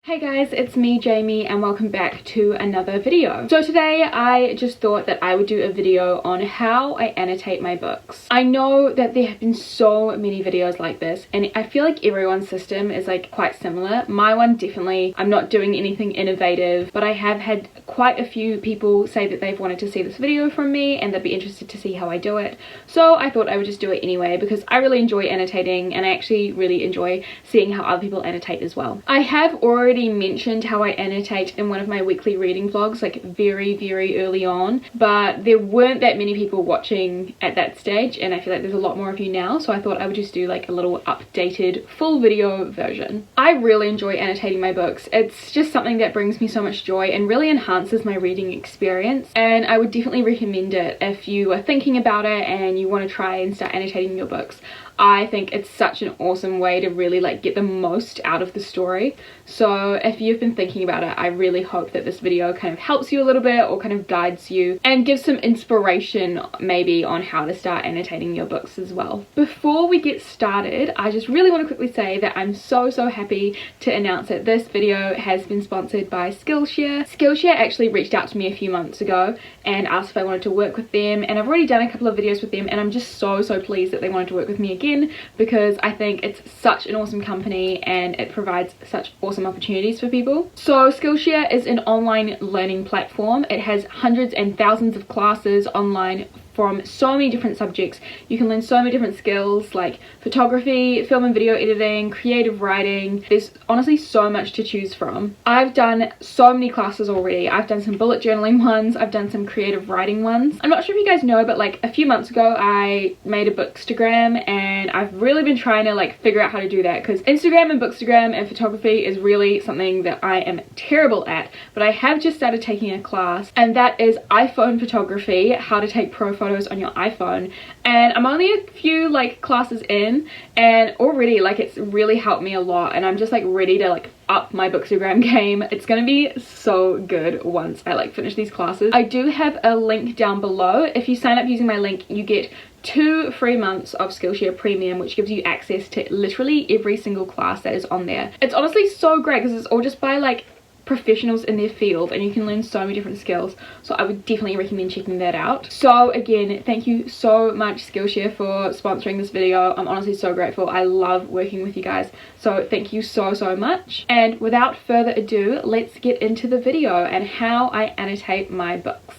Hey guys, it's me Jamie and welcome back to another video. So today I just thought that I would do a video on how I annotate my books. I know that there have been so many videos like this and I feel like everyone's system is like quite similar. My one definitely, I'm not doing anything innovative, but I have had quite a few people say that they've wanted to see this video from me and they'd be interested to see how I do it. So I thought I would just do it anyway because I really enjoy annotating and I actually really enjoy seeing how other people annotate as well. I have already mentioned how I annotate in one of my weekly reading vlogs like very early on, but there weren't that many people watching at that stage and I feel like there's a lot more of you now, so I thought I would just do like a little updated full video version. I really enjoy annotating my books. It's just something that brings me so much joy and really enhances my reading experience, and I would definitely recommend it if you are thinking about it and you want to try and start annotating your books. I think it's such an awesome way to really like get the most out of the story. So if you've been thinking about it, I really hope that this video kind of helps you a little bit or kind of guides you and gives some inspiration maybe on how to start annotating your books as well. Before we get started, I just really want to quickly say that I'm so happy to announce that this video has been sponsored by Skillshare. Skillshare actually reached out to me a few months ago and asked if I wanted to work with them, and I've already done a couple of videos with them and I'm just so pleased that they wanted to work with me again, because I think it's such an awesome company and it provides such awesome opportunities for people. So Skillshare is an online learning platform. It has hundreds and thousands of classes online from so many different subjects. You can learn so many different skills like photography, film and video editing, creative writing. There's honestly so much to choose from. I've done so many classes already. I've done some bullet journaling ones, I've done some creative writing ones. I'm not sure if you guys know, but like a few months ago I made a bookstagram and I've really been trying to like figure out how to do that, because Instagram and bookstagram and photography is really something that I am terrible at. But I have just started taking a class, and that is iPhone photography, how to take pro photos on your iPhone, and I'm only a few like classes in and already like it's really helped me a lot, and I'm just like ready to like up my bookstagram game. It's gonna be so good once I like finish these classes. I do have a link down below. If you sign up using my link, you get 2 free months of Skillshare Premium, which gives you access to literally every single class that is on there. It's honestly so great because it's all just by like professionals in their field and you can learn so many different skills, so I would definitely recommend checking that out. So again, thank you so much Skillshare for sponsoring this video. I'm honestly so grateful. I love working with you guys, so thank you so much. And without further ado, let's get into the video and how I annotate my books.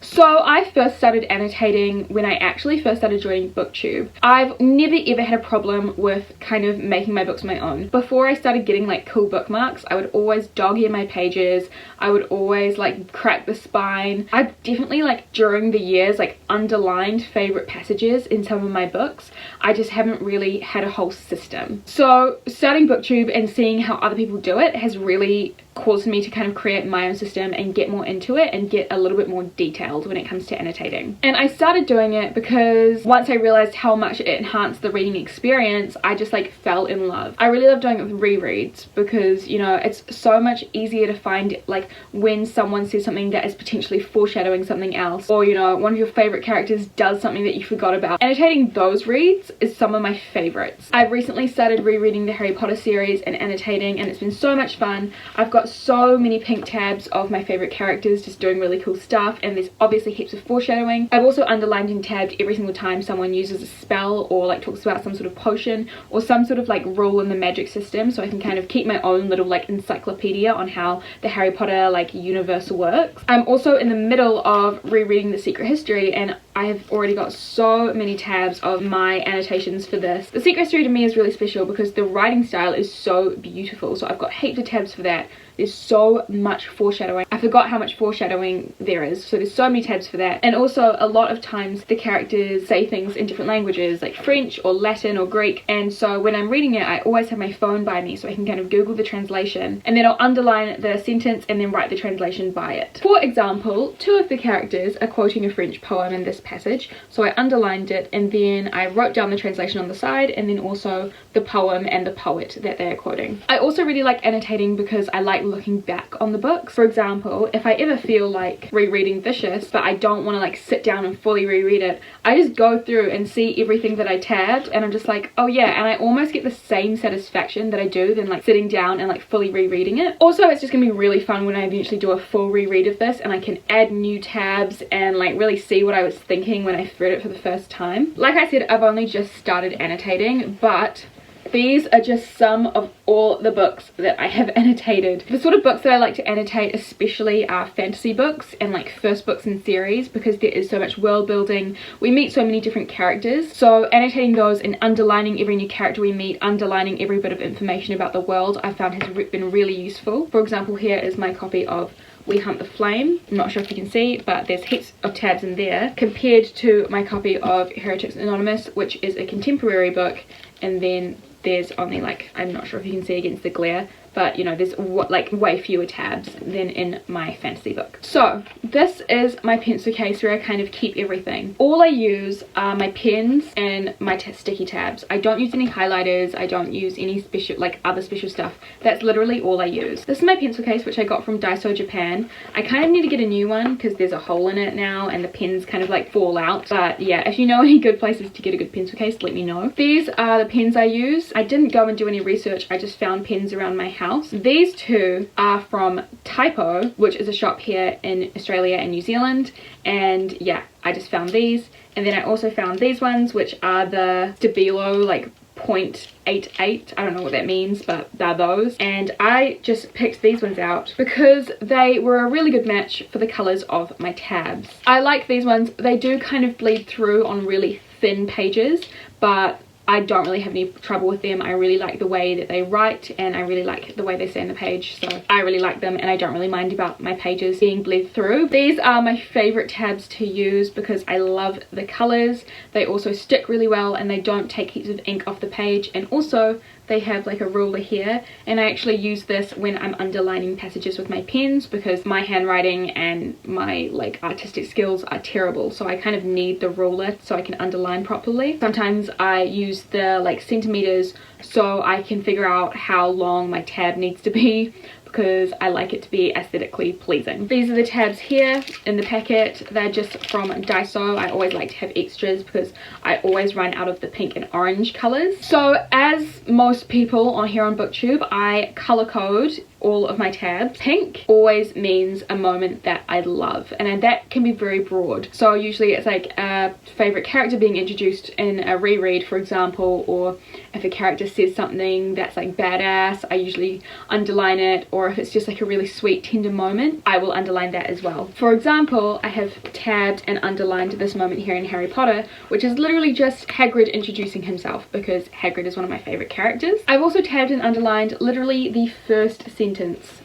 So I first started annotating when I actually first started joining BookTube. I've never ever had a problem with kind of making my books my own. Before I started getting like cool bookmarks, I would always dog ear my pages. I would always like crack the spine. I've definitely like during the years like underlined favorite passages in some of my books. I just haven't really had a whole system. So starting BookTube and seeing how other people do it has really caused me to kind of create my own system and get more into it and get a little bit more detailed when it comes to annotating. And I started doing it because once I realized how much it enhanced the reading experience, I just like fell in love. I really love doing it with rereads because, you know, it's so much easier to find like when someone says something that is potentially foreshadowing something else, or you know, one of your favorite characters does something that you forgot about. Annotating those reads is some of my favorites. I've recently started rereading the Harry Potter series and annotating, and it's been so much fun. I've got so many pink tabs of my favorite characters just doing really cool stuff, and there's obviously heaps of foreshadowing. I've also underlined and tabbed every single time someone uses a spell or like talks about some sort of potion or some sort of like rule in the magic system, so I can kind of keep my own little like encyclopedia on how the Harry Potter like universe works. I'm also in the middle of rereading The Secret History, and I have already got so many tabs of my annotations for this. The Secret History to me is really special because the writing style is so beautiful, so I've got heaps of tabs for that. There's so much foreshadowing. I forgot how much foreshadowing there is, so there's so many tabs for that. And also a lot of times the characters say things in different languages like French or Latin or Greek, and so when I'm reading it I always have my phone by me so I can kind of Google the translation and then I'll underline the sentence and then write the translation by it. For example, 2 of the characters are quoting a French poem in this passage, so I underlined it and then I wrote down the translation on the side and then also the poem and the poet that they're quoting. I also really like annotating because I like looking back on the books. For example, if I ever feel like rereading Vicious but I don't want to like sit down and fully reread it, I just go through and see everything that I tabbed and I'm just like, oh yeah, and I almost get the same satisfaction that I do than like sitting down and like fully rereading it. Also, it's just gonna be really fun when I eventually do a full reread of this and I can add new tabs and like really see what I was thinking when I read it for the first time. Like I said, I've only just started annotating, but these are just some of all the books that I have annotated. The sort of books that I like to annotate especially are fantasy books and like first books in series, because there is so much world building. We meet so many different characters, so annotating those and underlining every new character we meet, underlining every bit of information about the world, I found has been really useful. For example, here is my copy of We Hunt the Flame. I'm not sure if you can see, but there's heaps of tabs in there compared to my copy of Heretics Anonymous, which is a contemporary book, and then there's only like, I'm not sure if you can see against the glare, but you know, there's like way fewer tabs than in my fantasy book. So this is my pencil case where I kind of keep everything. All I use are my pens and my sticky tabs. I don't use any highlighters, I don't use any special like other special stuff. That's literally all I use. This is my pencil case, which I got from Daiso Japan. I kind of need to get a new one because there's a hole in it now and the pens kind of like fall out. But yeah, if you know any good places to get a good pencil case, let me know. These are the pens I use. I didn't go and do any research, I just found pens around my house. These two are from Typo, which is a shop here in Australia and New Zealand, and yeah, I just found these. And then I also found these ones, which are the Stabilo like 0.88. I don't know what that means, but they're those. And I just picked these ones out because they were a really good match for the colors of my tabs. I like these ones. They do kind of bleed through on really thin pages, but I don't really have any trouble with them. I really like the way that they write and I really like the way they stay on the page, so I really like them and I don't really mind about my pages being bled through. These are my favorite tabs to use because I love the colors. They also stick really well and they don't take heaps of ink off the page, and also they have like a ruler here, and I actually use this when I'm underlining passages with my pens because my handwriting and my like artistic skills are terrible, so I kind of need the ruler so I can underline properly. Sometimes I use the like centimeters so I can figure out how long my tab needs to be because I like it to be aesthetically pleasing. These are the tabs here in the packet. They're just from Daiso. I always like to have extras because I always run out of the pink and orange colors. So as most people on here on BookTube, I color code all of my tabs. Pink always means a moment that I love, and that can be very broad. So usually it's like a favorite character being introduced in a reread, for example, or if a character says something that's like badass, I usually underline it, or if it's just like a really sweet tender moment, I will underline that as well. For example, I have tabbed and underlined this moment here in Harry Potter, which is literally just Hagrid introducing himself because Hagrid is one of my favorite characters. I've also tabbed and underlined literally the first sentence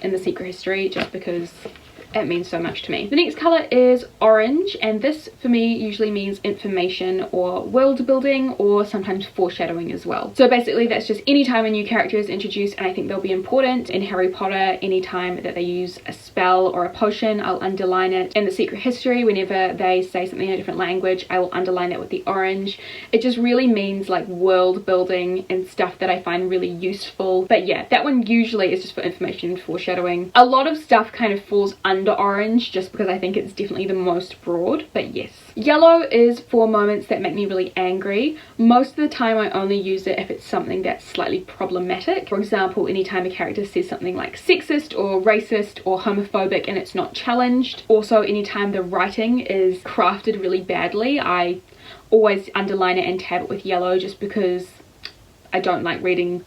in The Secret History just because it means so much to me. The next color is orange, and this for me usually means information or world building or sometimes foreshadowing as well. So basically that's just anytime a new character is introduced and I think they'll be important. In Harry Potter, anytime that they use a spell or a potion, I'll underline it. In The Secret History, whenever they say something in a different language, I will underline it with the orange. It just really means like world building and stuff that I find really useful. But yeah, that one usually is just for information and foreshadowing. A lot of stuff kind of falls under orange just because I think it's definitely the most broad, but yes. Yellow is for moments that make me really angry. Most of the time I only use it if it's something that's slightly problematic. For example, anytime a character says something like sexist or racist or homophobic and it's not challenged. Also, anytime the writing is crafted really badly, I always underline it and tab it with yellow just because I don't like reading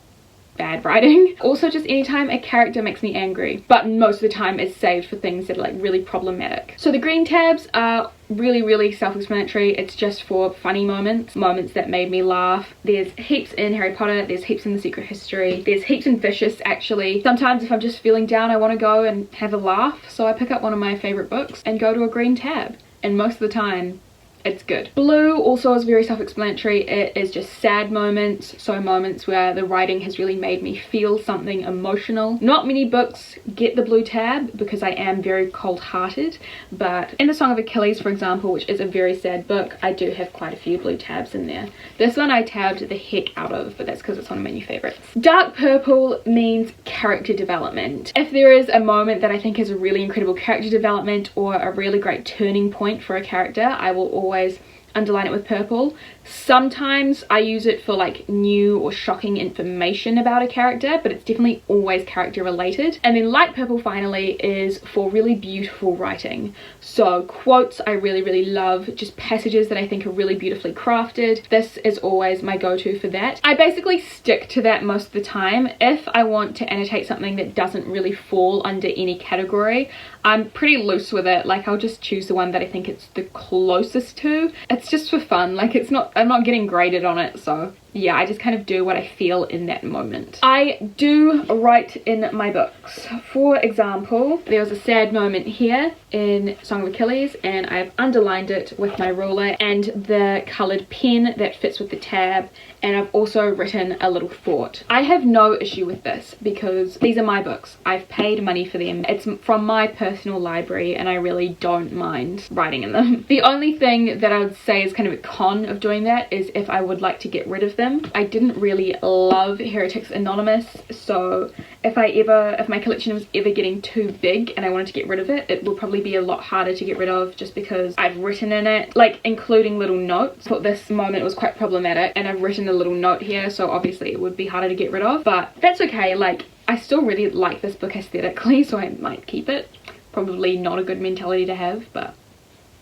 bad writing. Also, just anytime a character makes me angry, but most of the time it's saved for things that are like really problematic. So the green tabs are really self-explanatory. It's just for funny moments that made me laugh. There's heaps in Harry Potter, there's heaps in The Secret History, there's heaps in Vicious actually. Sometimes if I'm just feeling down, I want to go and have a laugh, so I pick up one of my favorite books and go to a green tab, and most of the time it's good. Blue also is very self-explanatory. It is just sad moments, so moments where the writing has really made me feel something emotional. Not many books get the blue tab because I am very cold-hearted, but in the Song of Achilles, for example, which is a very sad book, I do have quite a few blue tabs in there. This one I tabbed the heck out of, but that's because it's one of my new favorites. Dark purple means character development. If there is a moment that I think is a really incredible character development or a really great turning point for a character, I will always underline it with purple. Sometimes I use it for like new or shocking information about a character, but it's definitely always character related. And then light purple finally is for really beautiful writing. So quotes I really love, just passages that I think are really beautifully crafted. This is always my go-to for that. I basically stick to that most of the time. If I want to annotate something that doesn't really fall under any category, I'm pretty loose with it. Like, I'll just choose the one that I think it's the closest to. It's just for fun. Like, I'm not getting graded on it, so yeah, I just kind of do what I feel in that moment. I do write in my books. For example, there was a sad moment here in Song of Achilles, and I've underlined it with my ruler and the coloured pen that fits with the tab, and I've also written a little thought. I have no issue with this because these are my books. I've paid money for them. It's from my personal library and I really don't mind writing in them. The only thing that I would say is kind of a con of doing that is if I would like to get rid of them. I didn't really love Heretics Anonymous, so if my collection was ever getting too big and I wanted to get rid of it, it would probably be a lot harder to get rid of just because I've written in it, like including little notes. But this moment was quite problematic and I've written a little note here, so obviously it would be harder to get rid of, but that's okay. Like, I still really like this book aesthetically, so I might keep it. Probably not a good mentality to have, but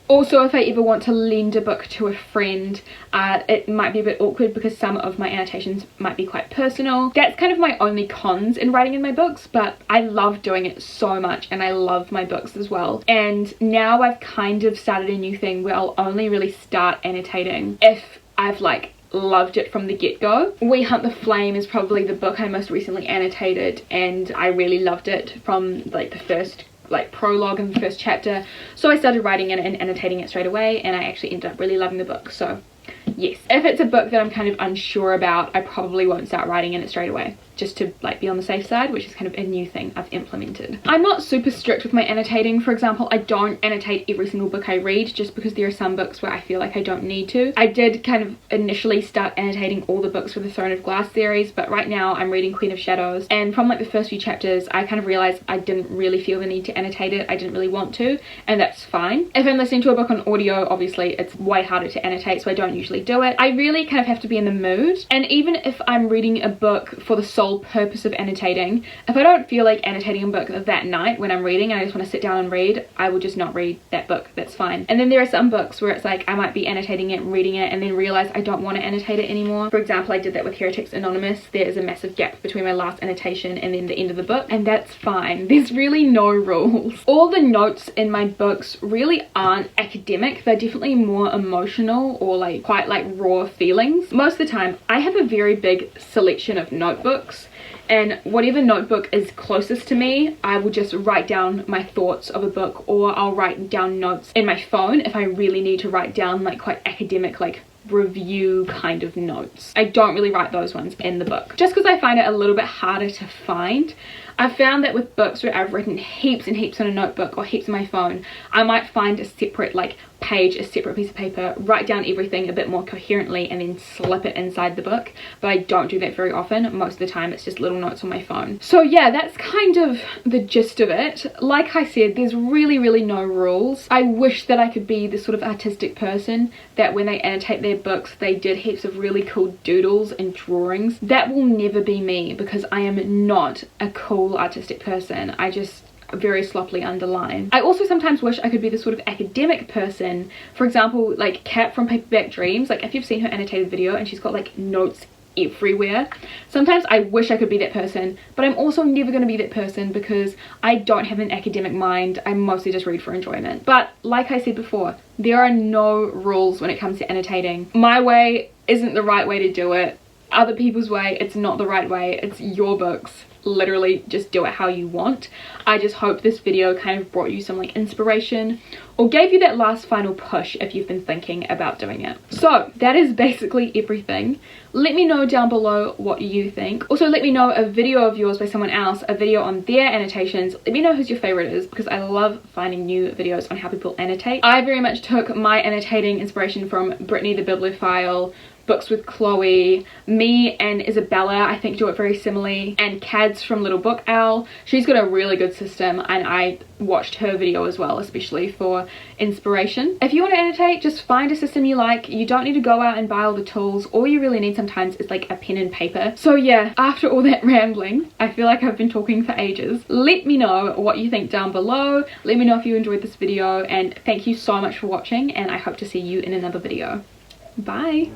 also, if I ever want to lend a book to a friend, it might be a bit awkward because some of my annotations might be quite personal. That's kind of my only cons in writing in my books, but I love doing it so much and I love my books as well. And now I've kind of started a new thing where I'll only really start annotating if I've like loved it from the get-go. We Hunt the Flame is probably the book I most recently annotated, and I really loved it from like the first prologue in the first chapter, so I started writing it and annotating it straight away, and I actually ended up really loving the book. So yes, if it's a book that I'm kind of unsure about, I probably won't start writing in it straight away, just to like be on the safe side, which is kind of a new thing I've implemented. I'm not super strict with my annotating. For example, I don't annotate every single book I read just because there are some books where I feel like I don't need to. I did kind of initially start annotating all the books for the Throne of Glass series, but right now I'm reading Queen of Shadows, and from like the first few chapters I kind of realized I didn't really feel the need to annotate it. I didn't really want to, and that's fine. If I'm listening to a book on audio, obviously it's way harder to annotate, so I don't usually do it. I really kind of have to be in the mood, and even if I'm reading a book for the sole purpose of annotating, if I don't feel like annotating a book that night when I'm reading and I just want to sit down and read, I will just not read that book. That's fine. And then there are some books where it's like I might be annotating it and reading it and then realize I don't want to annotate it anymore. For example, I did that with Heretics Anonymous. There is a massive gap between my last annotation and then the end of the book, and that's fine. There's really no rules. All the notes in my books really aren't academic. They're definitely more emotional or like quite like raw feelings. Most of the time I have a very big selection of notebooks, and whatever notebook is closest to me, I will just write down my thoughts of a book, or I'll write down notes in my phone if I really need to write down like quite academic, like review kind of notes. I don't really write those ones in the book just because I find it a little bit harder to find. I've found that with books where I've written heaps and heaps on a notebook or heaps on my phone, I might find a separate like page, a separate piece of paper, write down everything a bit more coherently and then slip it inside the book, but I don't do that very often. Most of the time it's just little notes on my phone. So yeah, that's kind of the gist of it. Like I said, there's really no rules. I wish that I could be the sort of artistic person that when they annotate their books they did heaps of really cool doodles and drawings. That will never be me because I am not a cool artistic person. I just very sloppily underline. I also sometimes wish I could be the sort of academic person. For example, like Kat from Paperback Dreams, like if you've seen her annotated video and she's got like notes everywhere, sometimes I wish I could be that person, but I'm also never going to be that person because I don't have an academic mind. I mostly just read for enjoyment. But like I said before, there are no rules when it comes to annotating. My way isn't the right way to do it. other people's way. It's not the right way. It's your books. Literally just do it how you want. I just hope this video kind of brought you some like inspiration or gave you that last final push if you've been thinking about doing it. So that is basically everything. Let me know down below what you think. Also let me know a video of yours by someone else, a video on their annotations. Let me know whose your favorite is, because I love finding new videos on how people annotate. I very much took my annotating inspiration from Brittany the Bibliophile, Books with Chloe, me and Isabella I think do it very similarly, and Cads from Little Book Owl. She's got a really good system and I watched her video as well, especially for inspiration. If you want to annotate, just find a system you like. You don't need to go out and buy all the tools. All you really need sometimes is like a pen and paper. So yeah, after all that rambling, I feel like I've been talking for ages. Let me know what you think down below. Let me know if you enjoyed this video, and thank you so much for watching, and I hope to see you in another video. Bye.